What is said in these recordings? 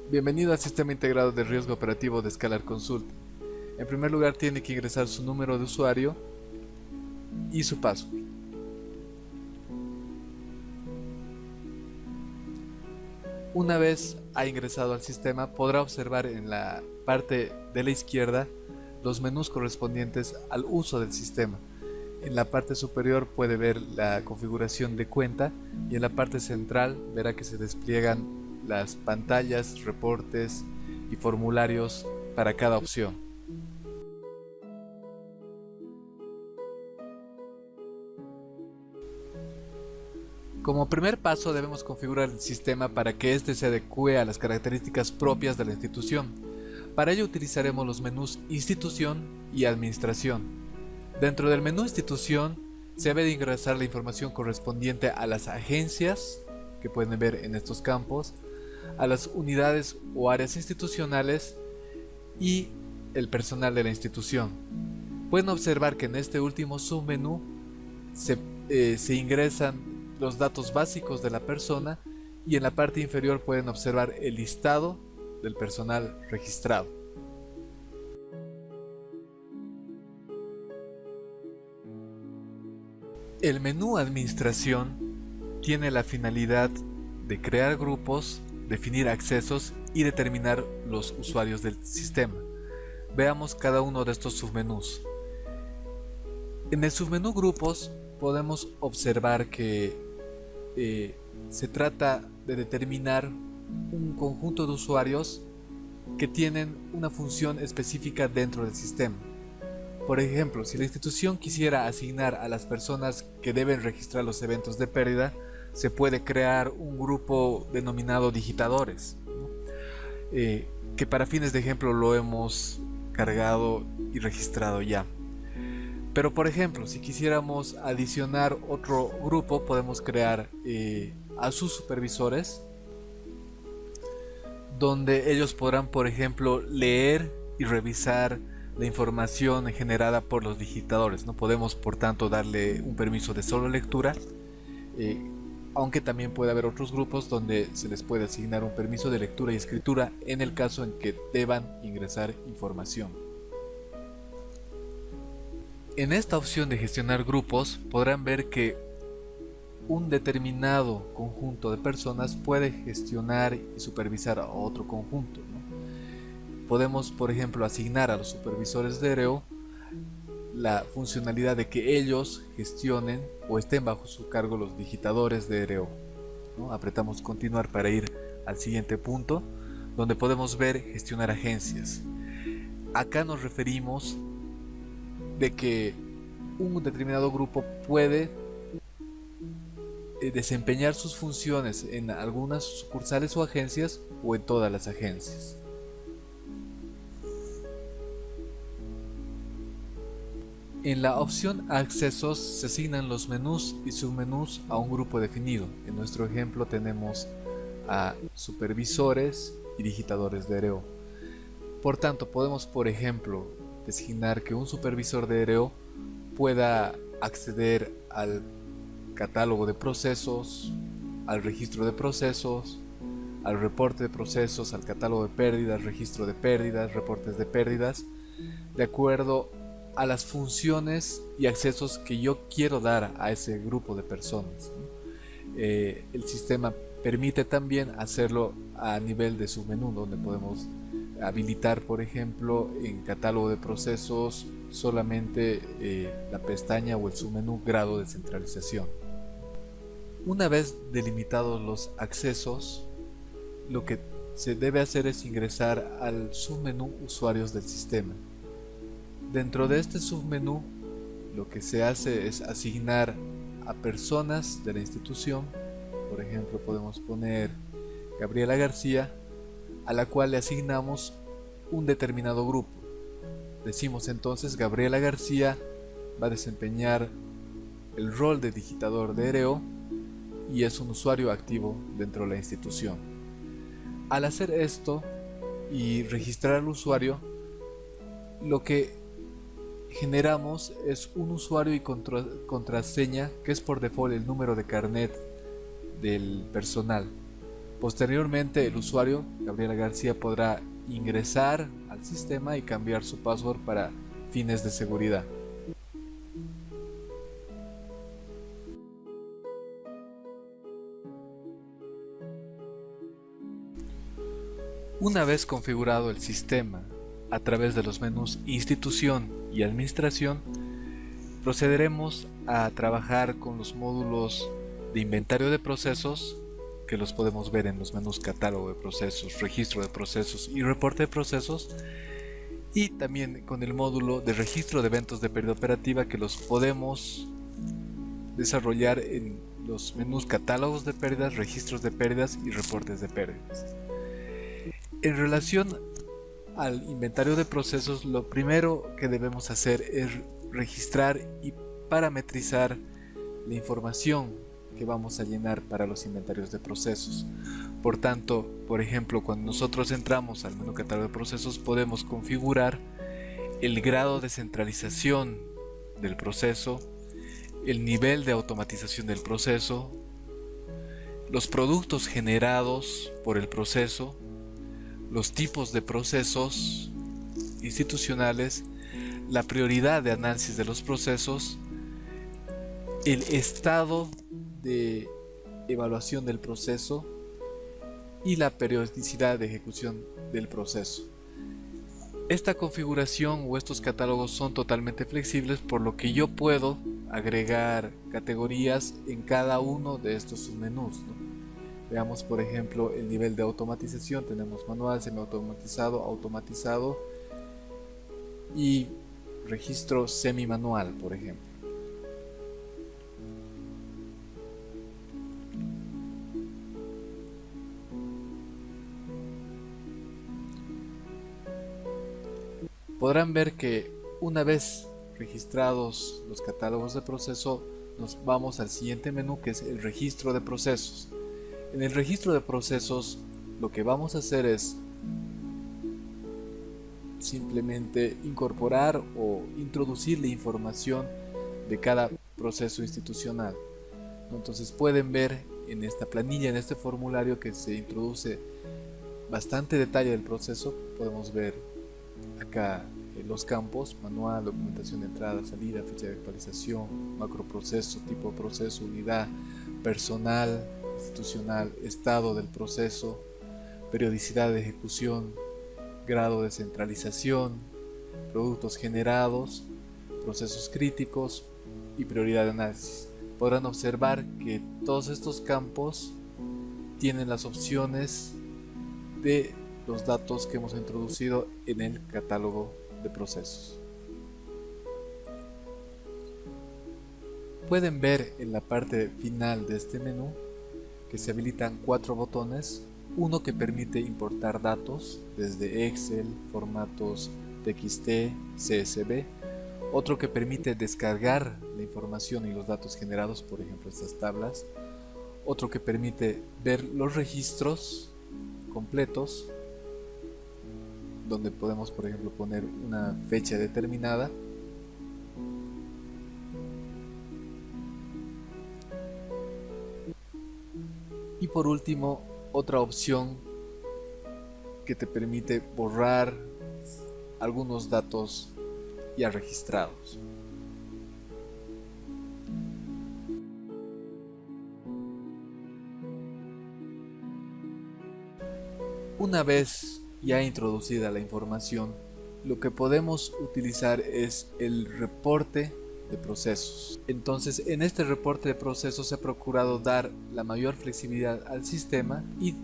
Bienvenido al Sistema Integrado de Riesgo Operativo de Scalar Consult. En primer lugar tiene que ingresar su número de usuario y su password. Una vez ha ingresado al sistema, podrá observar en la parte de la izquierda los menús correspondientes al uso del sistema. En la parte superior puede ver la configuración de cuenta y en la parte central verá que se despliegan las pantallas, reportes y formularios para cada opción. Como primer paso debemos configurar el sistema para que éste se adecue a las características propias de la institución. Para ello utilizaremos los menús Institución y Administración. Dentro del menú Institución se debe de ingresar la información correspondiente a las agencias, que pueden ver en estos campos, a las unidades o áreas institucionales y el personal de la institución. Pueden observar que en este último submenú se ingresan los datos básicos de la persona y en la parte inferior pueden observar el listado del personal registrado. El menú Administración tiene la finalidad de crear grupos, definir accesos y determinar los usuarios del sistema. Veamos cada uno de estos submenús. En el submenú Grupos podemos observar que se trata de determinar un conjunto de usuarios que tienen una función específica dentro del sistema. Por ejemplo, si la institución quisiera asignar a las personas que deben registrar los eventos de pérdida, se puede crear un grupo denominado digitadores, ¿no? Que para fines de ejemplo lo hemos cargado y registrado ya. Pero por ejemplo, si quisiéramos adicionar otro grupo, podemos crear a sus supervisores, donde ellos podrán, por ejemplo, leer y revisar la información generada por los digitadores. No podemos, por tanto, darle un permiso de solo lectura, aunque también puede haber otros grupos donde se les puede asignar un permiso de lectura y escritura en el caso en que deban ingresar información. En esta opción de gestionar grupos podrán ver que un determinado conjunto de personas puede gestionar y supervisar a otro conjunto, ¿no? Podemos, por ejemplo, asignar a los supervisores de EREO la funcionalidad de que ellos gestionen o estén bajo su cargo los digitadores de EREO, ¿no? Apretamos continuar para ir al siguiente punto, donde podemos ver gestionar agencias. Acá nos referimos de que un determinado grupo puede desempeñar sus funciones en algunas sucursales o agencias o en todas las agencias. En la opción Accesos se asignan los menús y submenús a un grupo definido. En nuestro ejemplo tenemos a supervisores y digitadores de EREO. Por tanto, podemos, por ejemplo, designar que un supervisor de EREO pueda acceder al catálogo de procesos, al registro de procesos, al reporte de procesos, al catálogo de pérdidas, registro de pérdidas, reportes de pérdidas, de acuerdo a las funciones y accesos que yo quiero dar a ese grupo de personas. El sistema permite también hacerlo a nivel de submenú, donde podemos habilitar, por ejemplo, en catálogo de procesos solamente la pestaña o el submenú grado de centralización. Una vez delimitados los accesos, lo que se debe hacer es ingresar al submenú usuarios del sistema. Dentro de este submenú, lo que se hace es asignar a personas de la institución. Por ejemplo, podemos poner Gabriela García, a la cual le asignamos un determinado grupo. Decimos entonces Gabriela García va a desempeñar el rol de digitador de EREO y es un usuario activo dentro de la institución. Al hacer esto y registrar al usuario, lo que generamos es un usuario y contraseña que es por default el número de carnet del personal. Posteriormente, el usuario, Gabriela García, podrá ingresar al sistema y cambiar su password para fines de seguridad. Una vez configurado el sistema a través de los menús Institución y Administración, procederemos a trabajar con los módulos de inventario de procesos, que los podemos ver en los menús Catálogo de procesos, Registro de procesos y Reporte de procesos, y también con el módulo de registro de eventos de pérdida operativa, que los podemos desarrollar en los menús Catálogos de pérdidas, Registros de pérdidas y Reportes de pérdidas. En relación al inventario de procesos, lo primero que debemos hacer es registrar y parametrizar la información que vamos a llenar para los inventarios de procesos. Por tanto, por ejemplo, cuando nosotros entramos al menú Catálogo de procesos, podemos configurar el grado de centralización del proceso, el nivel de automatización del proceso, los productos generados por el proceso, los tipos de procesos institucionales, la prioridad de análisis de los procesos, el estado de evaluación del proceso y la periodicidad de ejecución del proceso. Esta configuración o estos catálogos son totalmente flexibles, por lo que yo puedo agregar categorías en cada uno de estos submenús, ¿no? Veamos, por ejemplo, el nivel de automatización. Tenemos manual, semiautomatizado, automatizado y registro semi-manual, por ejemplo. Podrán ver que una vez registrados los catálogos de proceso, nos vamos al siguiente menú, que es el registro de procesos. En el registro de procesos, lo que vamos a hacer es simplemente incorporar o introducir la información de cada proceso institucional. Entonces pueden ver en esta planilla, en este formulario, que se introduce bastante detalle del proceso. Podemos ver acá los campos: manual, documentación de entrada, salida, fecha de actualización, macroproceso, tipo de proceso, unidad, personal institucional, estado del proceso, periodicidad de ejecución, grado de centralización, productos generados, procesos críticos y prioridad de análisis. Podrán observar que todos estos campos tienen las opciones de los datos que hemos introducido en el catálogo de procesos. Pueden ver en la parte final de este menú que se habilitan 4 botones: uno que permite importar datos desde Excel, formatos TXT, CSV; otro que permite descargar la información y los datos generados, por ejemplo estas tablas; otro que permite ver los registros completos, donde podemos, por ejemplo, poner una fecha determinada; y por último, otra opción que te permite borrar algunos datos ya registrados. Una vez ya introducida la información, lo que podemos utilizar es el reporte de procesos. Entonces, en este reporte de procesos se ha procurado dar la mayor flexibilidad al sistema y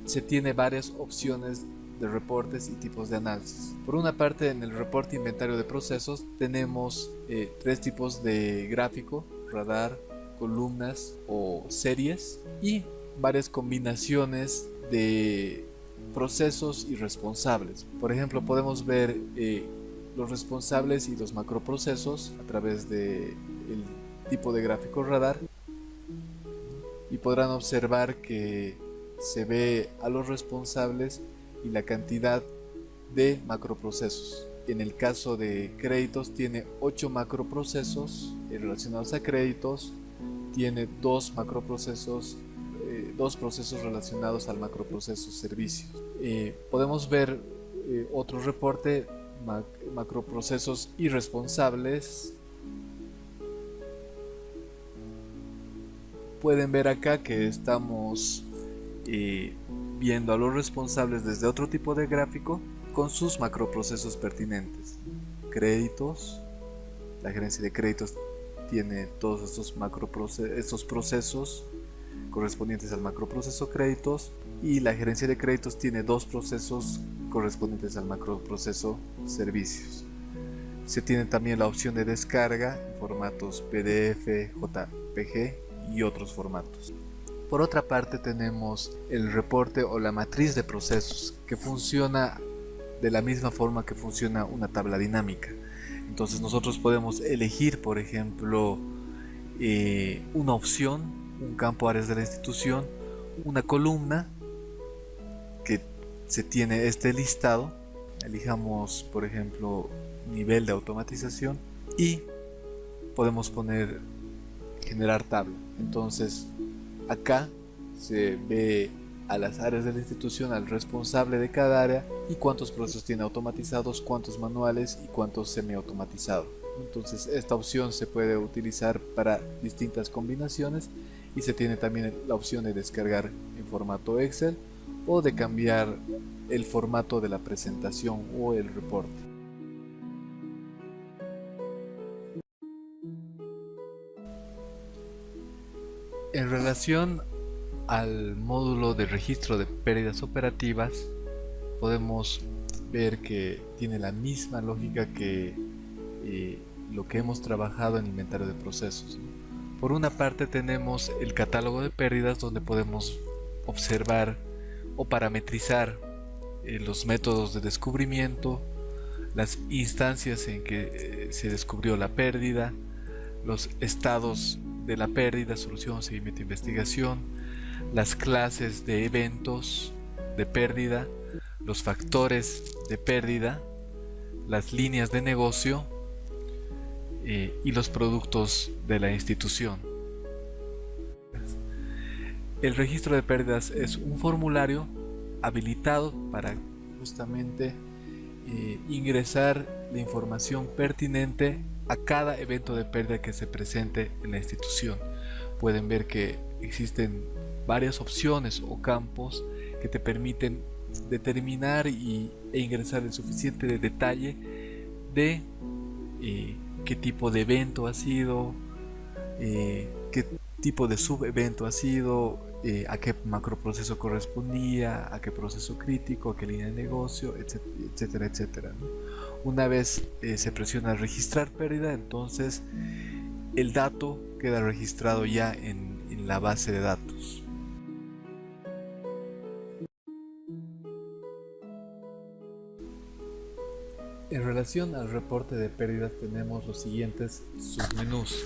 se tiene varias opciones de reportes y tipos de análisis. Por una parte, en el reporte inventario de procesos tenemos 3 tipos de gráfico: radar, columnas o series, y varias combinaciones de procesos y responsables. Por ejemplo, podemos ver los responsables y los macroprocesos a través del tipo de gráfico radar, y podrán observar que se ve a los responsables y la cantidad de macroprocesos. En el caso de créditos, tiene 8 macroprocesos relacionados a créditos, tiene 2 macroprocesos dos procesos relacionados al macroproceso servicios. Podemos ver otro reporte, macroprocesos irresponsables. Pueden ver acá que estamos viendo a los responsables desde otro tipo de gráfico con sus macroprocesos pertinentes. Créditos, la gerencia de créditos tiene todos estos procesos correspondientes al macroproceso créditos, y la gerencia de créditos tiene dos procesos correspondientes al macroproceso servicios. Se tiene también la opción de descarga en formatos PDF, JPG y otros formatos. Por otra parte, tenemos el reporte o la matriz de procesos, que funciona de la misma forma que funciona una tabla dinámica. Entonces nosotros podemos elegir, por ejemplo, una opción, un campo áreas de la institución, una columna que se tiene este listado. Elijamos, por ejemplo, nivel de automatización y podemos poner generar tabla. Entonces acá se ve a las áreas de la institución, al responsable de cada área, y cuántos procesos tiene automatizados, cuántos manuales y cuántos semiautomatizados. Entonces esta opción se puede utilizar para distintas combinaciones, y se tiene también la opción de descargar en formato Excel o de cambiar el formato de la presentación o el reporte. En relación al módulo de registro de pérdidas operativas, podemos ver que tiene la misma lógica que lo que hemos trabajado en inventario de procesos. Por una parte tenemos el catálogo de pérdidas, donde podemos observar o parametrizar los métodos de descubrimiento, las instancias en que se descubrió la pérdida, los estados de la pérdida, solución, seguimiento, investigación, las clases de eventos de pérdida, los factores de pérdida, las líneas de negocio y los productos de la institución. El registro de pérdidas es un formulario habilitado para justamente ingresar la información pertinente a cada evento de pérdida que se presente en la institución. Pueden ver que existen varias opciones o campos que te permiten determinar e ingresar el suficiente de detalle de qué tipo de evento ha sido, qué tipo de subevento ha sido, a qué macroproceso correspondía, a qué proceso crítico, a qué línea de negocio, etcétera, etcétera, ¿no? Una vez se presiona registrar pérdida, entonces el dato queda registrado ya en la base de datos. En relación al reporte de pérdidas, tenemos los siguientes submenús: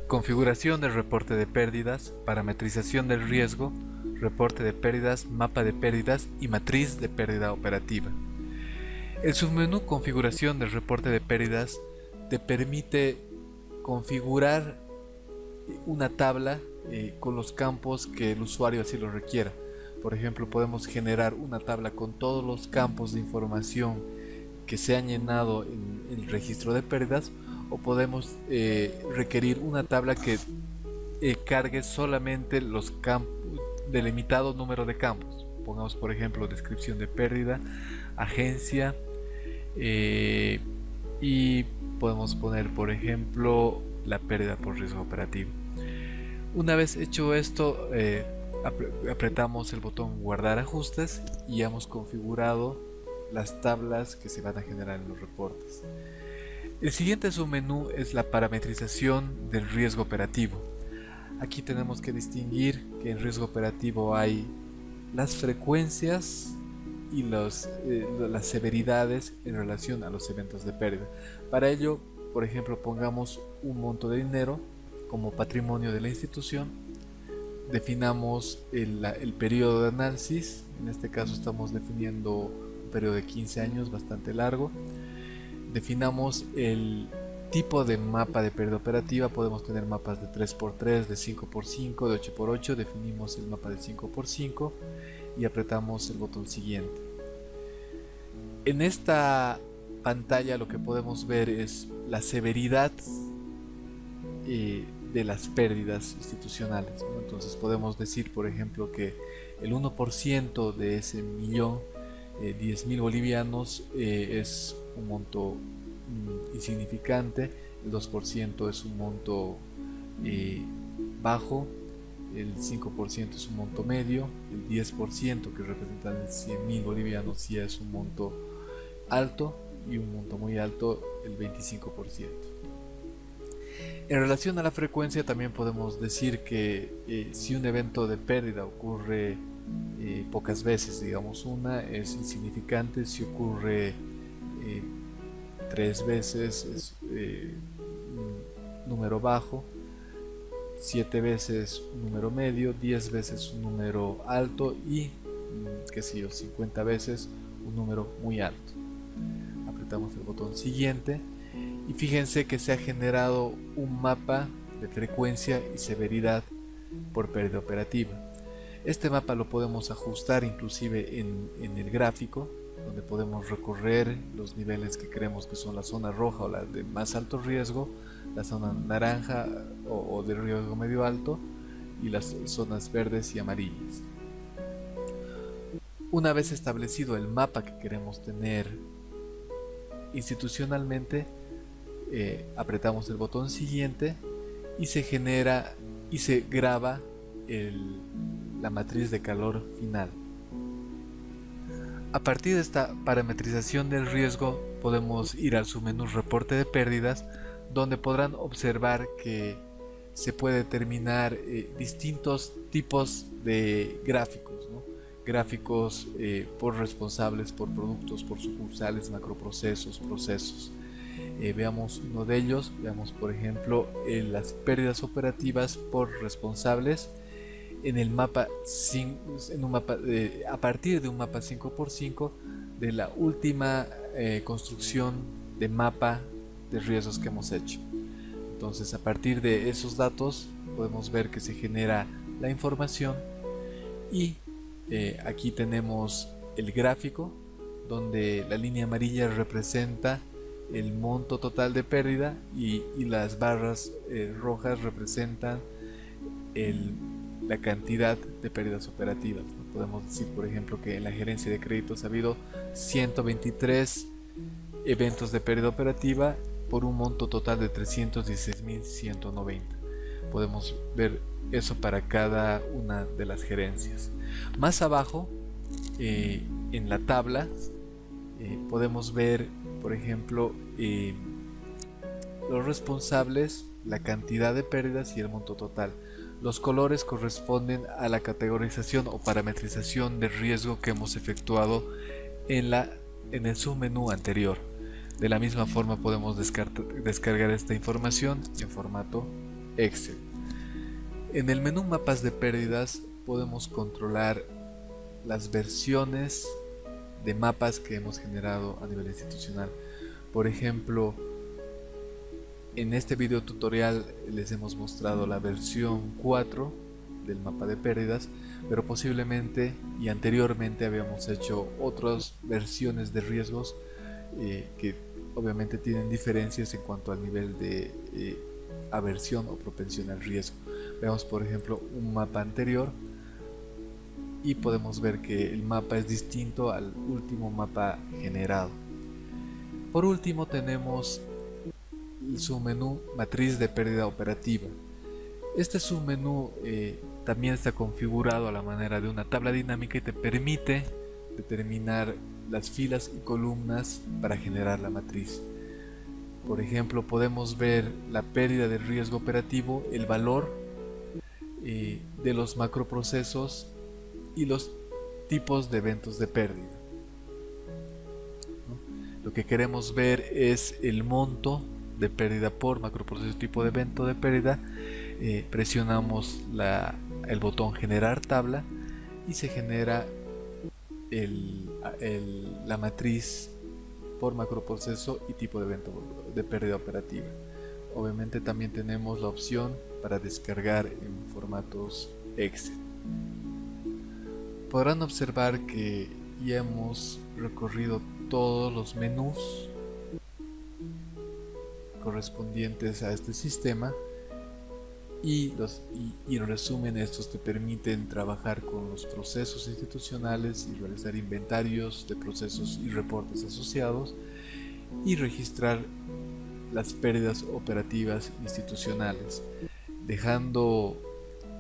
configuración del reporte de pérdidas, parametrización del riesgo, reporte de pérdidas, mapa de pérdidas y matriz de pérdida operativa. El submenú configuración del reporte de pérdidas te permite configurar una tabla con los campos que el usuario así lo requiera. Por ejemplo, podemos generar una tabla con todos los campos de información que se han llenado en el registro de pérdidas, o podemos requerir una tabla que cargue solamente los campos, delimitado número de campos. Pongamos, por ejemplo, descripción de pérdida, agencia, y podemos poner, por ejemplo, la pérdida por riesgo operativo. Una vez hecho esto, apretamos el botón guardar ajustes y hemos configurado las tablas que se van a generar en los reportes. El siguiente submenú es la parametrización del riesgo operativo. Aquí tenemos que distinguir que en riesgo operativo hay las frecuencias y las severidades en relación a los eventos de pérdida. Para ello, por ejemplo, pongamos un monto de dinero como patrimonio de la institución, definamos el periodo de análisis. En este caso estamos definiendo un periodo de 15 años, bastante largo. Definamos tipo de mapa de pérdida operativa. Podemos tener mapas de 3x3, de 5x5, de 8x8. Definimos el mapa de 5x5 y apretamos el botón siguiente. En esta pantalla lo que podemos ver es la severidad de las pérdidas institucionales, ¿no? Entonces podemos decir, por ejemplo, que el 1% de ese millón, 10.000 bolivianos, es un monto insignificante, el 2% es un monto bajo, el 5% es un monto medio, el 10% que representan 100.000 bolivianos sí es un monto alto, y un monto muy alto, el 25%. En relación a la frecuencia también podemos decir que si un evento de pérdida ocurre pocas veces, digamos una, es insignificante. Si ocurre 3 veces es un número bajo, 7 veces un número medio, 10 veces un número alto y, qué sé yo, 50 veces un número muy alto. Apretamos el botón siguiente y fíjense que se ha generado un mapa de frecuencia y severidad por pérdida operativa. Este mapa lo podemos ajustar inclusive en el gráfico, donde podemos recorrer los niveles que creemos que son la zona roja o la de más alto riesgo, la zona naranja o de riesgo medio alto, y las zonas verdes y amarillas. Una vez establecido el mapa que queremos tener institucionalmente, apretamos el botón siguiente y se genera y se graba la matriz de calor final. A partir de esta parametrización del riesgo podemos ir al submenú reporte de pérdidas, donde podrán observar que se puede determinar distintos tipos de gráficos, ¿no? Gráficos por responsables, por productos, por sucursales, macroprocesos, procesos. Veamos uno de ellos. Veamos, por ejemplo, las pérdidas operativas por responsables en el mapa, a partir de un mapa 5x5 de la última construcción de mapa de riesgos que hemos hecho. Entonces, a partir de esos datos podemos ver que se genera la información y aquí tenemos el gráfico, donde la línea amarilla representa el monto total de pérdida y las barras rojas representan la cantidad de pérdidas operativas, ¿no? Podemos decir, por ejemplo, que en la gerencia de créditos ha habido 123 eventos de pérdida operativa por un monto total de 316.190. Podemos ver eso para cada una de las gerencias. Más abajo, en la tabla, podemos ver, por ejemplo, los responsables, la cantidad de pérdidas y el monto total. Los colores corresponden a la categorización o parametrización de riesgo que hemos efectuado en el submenú anterior. De la misma forma podemos descargar esta información en formato Excel. En el menú mapas de pérdidas podemos controlar las versiones de mapas que hemos generado a nivel institucional. Por ejemplo, en este video tutorial les hemos mostrado la versión 4 del mapa de pérdidas, pero posiblemente y anteriormente habíamos hecho otras versiones de riesgos que obviamente tienen diferencias en cuanto al nivel de aversión o propensión al riesgo. Veamos, por ejemplo, un mapa anterior y podemos ver que el mapa es distinto al último mapa generado. Por último tenemos el submenú matriz de pérdida operativa. Este submenú también está configurado a la manera de una tabla dinámica y te permite determinar las filas y columnas para generar la matriz. Por ejemplo, podemos ver la pérdida de riesgo operativo, el valor de los macroprocesos y los tipos de eventos de pérdida, ¿no? Lo que queremos ver es el monto de pérdida por macroproceso, tipo de evento de pérdida. Presionamos el botón generar tabla y se genera la matriz por macroproceso y tipo de evento de pérdida operativa. obviamente también tenemos la opción para descargar en formatos Excel. Podrán observar que ya hemos recorrido todos los menús correspondientes a este sistema y en resumen estos te permiten trabajar con los procesos institucionales y realizar inventarios de procesos y reportes asociados y registrar las pérdidas operativas institucionales, dejando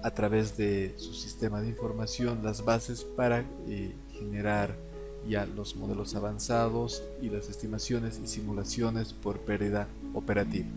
a través de su sistema de información las bases para generar ya los modelos avanzados y las estimaciones y simulaciones por pérdida operativa.